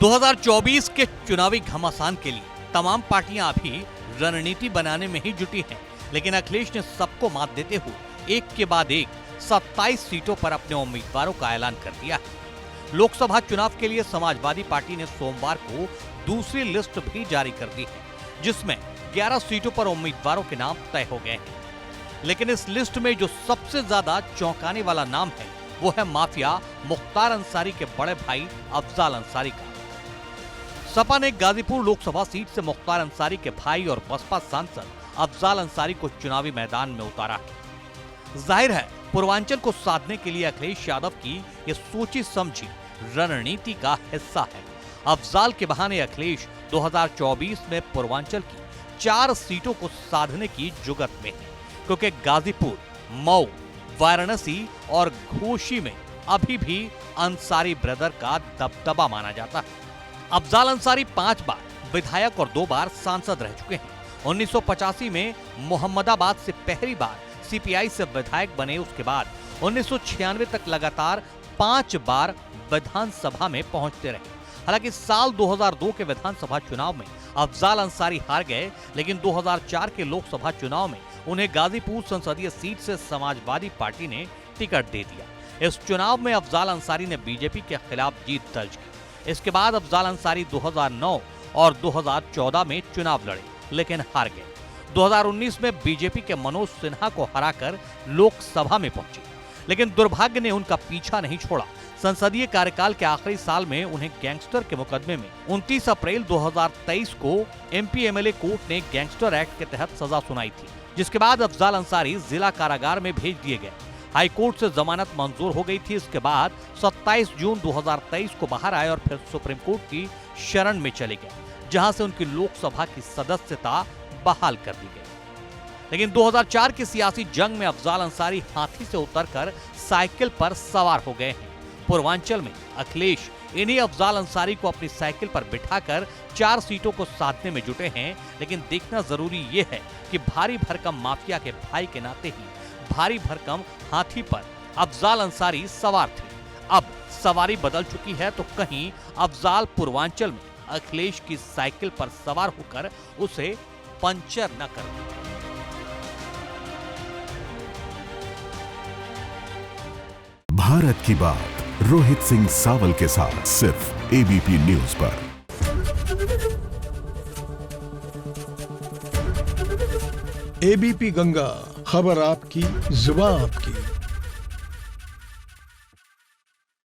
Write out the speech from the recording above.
2024 के चुनावी घमासान के लिए तमाम पार्टियां अभी रणनीति बनाने में ही जुटी हैं, लेकिन अखिलेश ने सबको मात देते हुए एक के बाद एक 27 सीटों पर अपने उम्मीदवारों का ऐलान कर दिया है। लोकसभा चुनाव के लिए समाजवादी पार्टी ने सोमवार को दूसरी लिस्ट भी जारी कर दी है, जिसमें 11 सीटों पर उम्मीदवारों के नाम तय हो गए हैं। लेकिन इस लिस्ट में जो सबसे ज्यादा चौंकाने वाला नाम है वो है माफिया मुख्तार अंसारी के बड़े भाई अफजाल अंसारी का। सपा ने गाजीपुर लोकसभा सीट से मुख्तार अंसारी के भाई और बसपा सांसद अफजाल अंसारी को चुनावी मैदान में उतारा है। जाहिर है पूर्वांचल को साधने के लिए अखिलेश यादव की ये सोची समझी रणनीति का हिस्सा है। अफजाल के बहाने अखिलेश 2024 में पूर्वांचल की 4 सीटों को साधने की जुगत में है, क्योंकि गाजीपुर, मऊ, वाराणसी और घोसी में अभी भी अंसारी ब्रदर का दबदबा माना जाता है। अफजाल अंसारी 5 बार विधायक और 2 बार सांसद रह चुके हैं। 1985 में मोहम्मदाबाद से पहली बार सीपीआई से विधायक बने, उसके बाद 1996 तक लगातार 5 बार विधानसभा में पहुंचते रहे। हालांकि साल 2002 के विधानसभा चुनाव में अफजाल अंसारी हार गए, लेकिन 2004 के लोकसभा चुनाव में उन्हें गाजीपुर संसदीय सीट से समाजवादी पार्टी ने टिकट दे दिया। इस चुनाव में अफजाल अंसारी ने बीजेपी के खिलाफ जीत दर्ज की। इसके बाद अफजाल अंसारी 2009 और 2014 में चुनाव लड़े, लेकिन हार गए। 2019 में बीजेपी के मनोज सिन्हा को हराकर लोकसभा में पहुंचे, लेकिन दुर्भाग्य ने उनका पीछा नहीं छोड़ा। संसदीय कार्यकाल के आखिरी साल में उन्हें गैंगस्टर के मुकदमे में 29 अप्रैल 2023 को एमपी एमएलए कोर्ट ने गैंगस्टर एक्ट के तहत सजा सुनाई थी, जिसके बाद अफजाल अंसारी जिला कारागार में भेज दिए गए। हाई कोर्ट से जमानत मंजूर हो गई थी। इसके बाद 27 जून 2023 को बाहर आए और फिर सुप्रीम कोर्ट की शरण में चले गए, जहां से उनकी लोकसभा की सदस्यता बहाल कर दी गई। लेकिन 2004 की सियासी जंग में अफजाल अंसारी हाथी से उतरकर साइकिल पर सवार हो गए हैं। पूर्वांचल में अखिलेश इन्हीं अफजाल अंसारी को अपनी साइकिल पर बिठाकर 4 सीटों को साधने में जुटे हैं। लेकिन देखना जरूरी ये है कि भारी भरकम माफिया के भाई के नाते ही भारी भरकम हाथी पर अफजाल अंसारी सवार थे। अब सवारी बदल चुकी है, तो कहीं अफजाल पूर्वांचल में अखिलेश की साइकिल पर सवार होकर उसे पंचर न कर दें। भारत की बात रोहित सिंह सावल के साथ सिर्फ एबीपी न्यूज पर। एबीपी गंगा, खबर आपकी, जुबान आपकी।